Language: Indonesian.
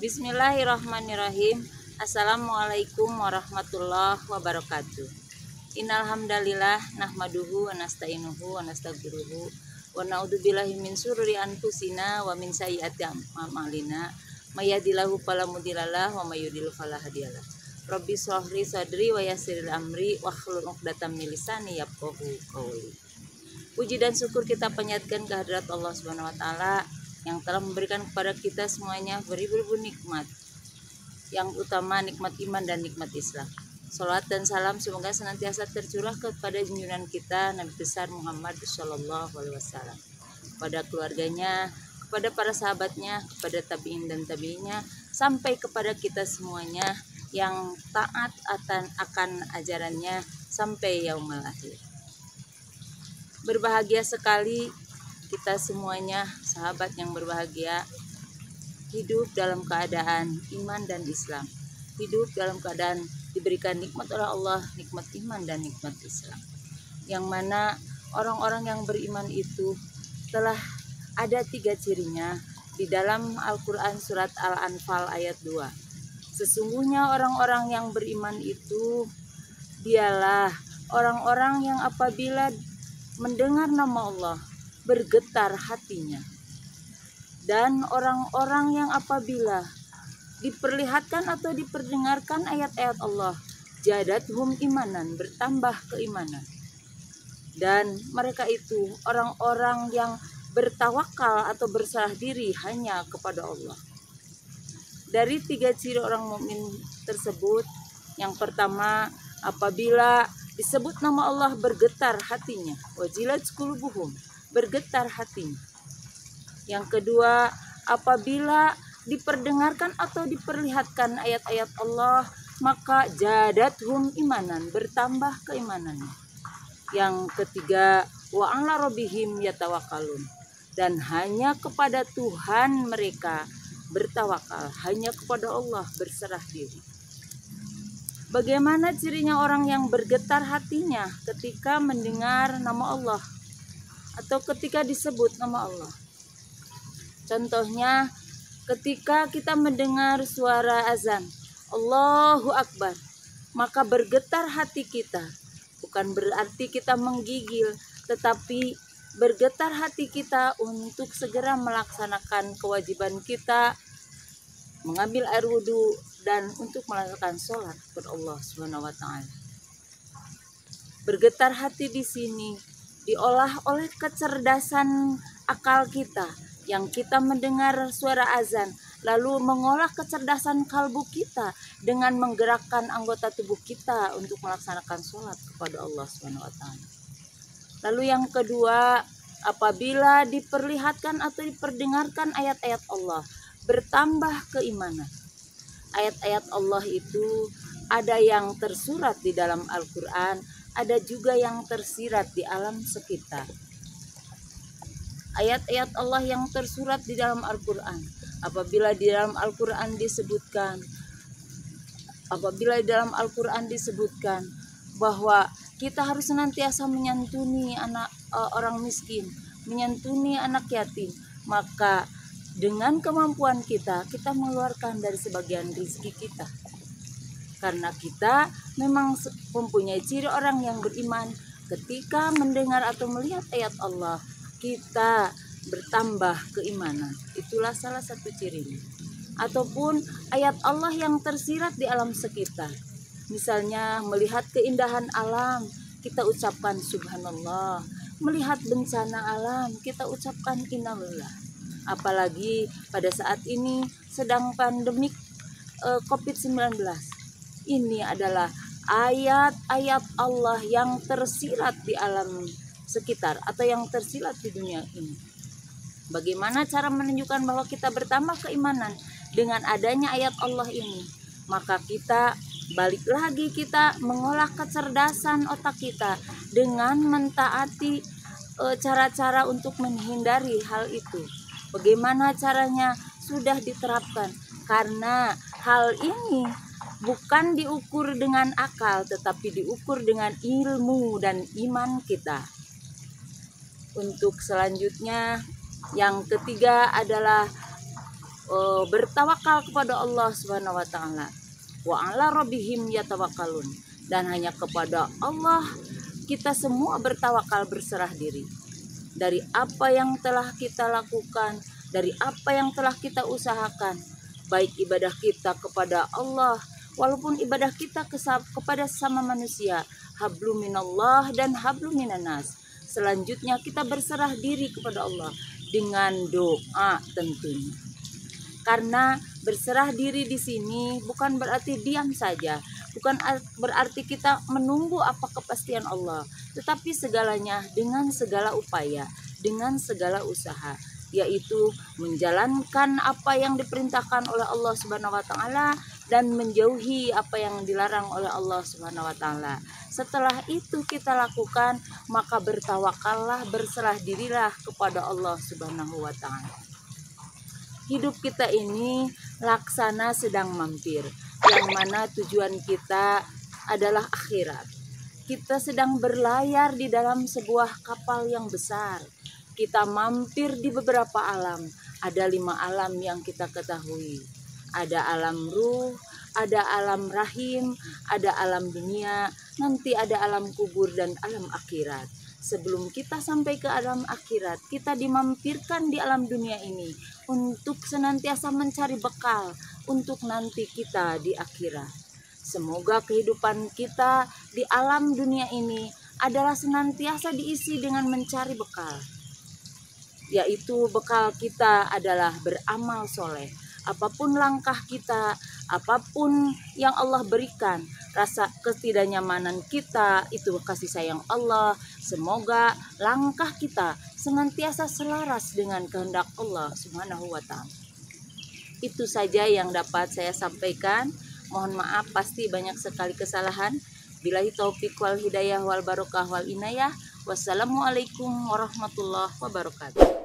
Bismillahirrahmanirrahim. Assalamualaikum warahmatullahi wabarakatuh. Innal hamdalillah nahmaduhu wa nasta'inuhu wa nastaghfiruhu wa na'udzubillahi min syururi anfusina wa min sayyiati a'malina. May yahdihillahu fala mudhillalah wa may yudhlil fala hadiyalah. Rabbi shrah li sadri wa yassir li amri wahlul 'uqdatam min lisani yafqahu qawli. Puji dan syukur kita panjatkan kehadirat Allah Subhanahu wa taala yang telah memberikan kepada kita semuanya beribu-ribu nikmat. Yang utama nikmat iman dan nikmat Islam. Salawat dan salam semoga senantiasa tercurah kepada junjungan kita Nabi besar Muhammad sallallahu alaihi wasallam, kepada keluarganya, kepada para sahabatnya, kepada tabi'in dan tabi'inya, sampai kepada kita semuanya yang taat akan ajarannya sampai yaumul akhir. Berbahagia sekali kita semuanya, sahabat yang berbahagia, hidup dalam keadaan iman dan Islam, hidup dalam keadaan diberikan nikmat oleh Allah, nikmat iman dan nikmat Islam, yang mana orang-orang yang beriman itu telah ada 3 cirinya di dalam Al-Quran surat Al-Anfal ayat 2. Sesungguhnya orang-orang yang beriman itu dialah orang-orang yang apabila mendengar nama Allah bergetar hatinya, dan orang-orang yang apabila diperlihatkan atau diperdengarkan ayat-ayat Allah jadathum imanan, bertambah keimanan. Dan mereka itu orang-orang yang bertawakal atau berserah diri hanya kepada Allah. Dari 3 ciri orang mukmin tersebut, yang pertama, apabila disebut nama Allah bergetar hatinya, wajilat qulubuhum, bergetar hatinya. Yang kedua, apabila diperdengarkan atau diperlihatkan ayat-ayat Allah, maka jadathum imanan, bertambah keimanannya. Yang ketiga, wa 'ala rabbihim yatawakkalun, dan hanya kepada Tuhan mereka bertawakal, hanya kepada Allah berserah diri. Bagaimana cirinya orang yang bergetar hatinya ketika mendengar nama Allah atau ketika disebut nama Allah? Contohnya, ketika kita mendengar suara azan Allahu Akbar, maka bergetar hati kita. Bukan berarti kita menggigil, tetapi bergetar hati kita untuk segera melaksanakan kewajiban kita, mengambil air wudhu, dan untuk melakukan sholat kepada Allah Subhanahu wa taala. Bergetar hati di sini diolah oleh kecerdasan akal kita, yang kita mendengar suara azan lalu mengolah kecerdasan kalbu kita dengan menggerakkan anggota tubuh kita untuk melaksanakan sholat kepada Allah Subhanahu wa taala. Lalu yang kedua, apabila diperlihatkan atau diperdengarkan ayat-ayat Allah, bertambah keimanan. Ayat-ayat Allah itu ada yang tersurat di dalam Al-Quran, ada juga yang tersirat di alam sekitar. Ayat-ayat Allah yang tersurat di dalam Al-Quran, apabila di dalam Al-Quran disebutkan bahwa kita harus senantiasa menyantuni orang miskin, menyantuni anak yatim, maka dengan kemampuan kita mengeluarkan dari sebagian rezeki kita. Karena kita memang mempunyai ciri orang yang beriman, ketika mendengar atau melihat ayat Allah, kita bertambah keimanan. Itulah salah satu cirinya. Ataupun ayat Allah yang tersirat di alam sekitar. Misalnya melihat keindahan alam, kita ucapkan subhanallah. Melihat bencana alam, kita ucapkan innalillah. Apalagi pada saat ini sedang pandemik COVID-19. Ini adalah ayat-ayat Allah yang tersirat di alam sekitar atau yang tersirat di dunia ini. Bagaimana cara menunjukkan bahwa kita bertambah keimanan dengan adanya ayat Allah ini? Maka kita balik lagi, kita mengolah kecerdasan otak kita dengan mentaati cara-cara untuk menghindari hal itu. Bagaimana caranya? Sudah diterapkan, karena hal ini bukan diukur dengan akal, tetapi diukur dengan ilmu dan iman kita. Untuk selanjutnya, yang ketiga adalah bertawakal kepada Allah Subhanahu wa taala. Wa 'ala rabbihim yatawakkalun. Dan hanya kepada Allah kita semua bertawakal, berserah diri. Dari apa yang telah kita lakukan, dari apa yang telah kita usahakan, baik ibadah kita kepada Allah, walaupun ibadah kita kepada sama manusia, hablum minallah dan hablum minanas. Selanjutnya kita berserah diri kepada Allah dengan doa tentunya. Karena berserah diri di sini bukan berarti diam saja, bukan berarti kita menunggu apa kepastian Allah, tetapi segalanya dengan segala upaya, dengan segala usaha, yaitu menjalankan apa yang diperintahkan oleh Allah Subhanahu wa taala dan menjauhi apa yang dilarang oleh Allah Subhanahu wa taala. Setelah itu kita lakukan, maka bertawakallah, berserah dirilah kepada Allah Subhanahu wa taala. Hidup kita ini laksana sedang mampir, yang mana tujuan kita adalah akhirat. Kita sedang berlayar di dalam sebuah kapal yang besar. Kita mampir di beberapa alam. Ada 5 alam yang kita ketahui. Ada alam ruh, ada alam rahim, ada alam dunia, nanti ada alam kubur dan alam akhirat. Sebelum kita sampai ke alam akhirat, kita dimampirkan di alam dunia ini untuk senantiasa mencari bekal untuk nanti kita di akhirat. Semoga kehidupan kita di alam dunia ini adalah senantiasa diisi dengan mencari bekal, yaitu bekal kita adalah beramal soleh. Apapun langkah kita, apapun yang Allah berikan, rasa ketidaknyamanan kita itu kasih sayang Allah. Semoga langkah kita senantiasa selaras dengan kehendak Allah Subhanahu wa taala. Itu saja yang dapat saya sampaikan. Mohon maaf pasti banyak sekali kesalahan. Billahi taufik wal hidayah wal barokah wal inayah. Wassalamualaikum warahmatullahi wabarakatuh.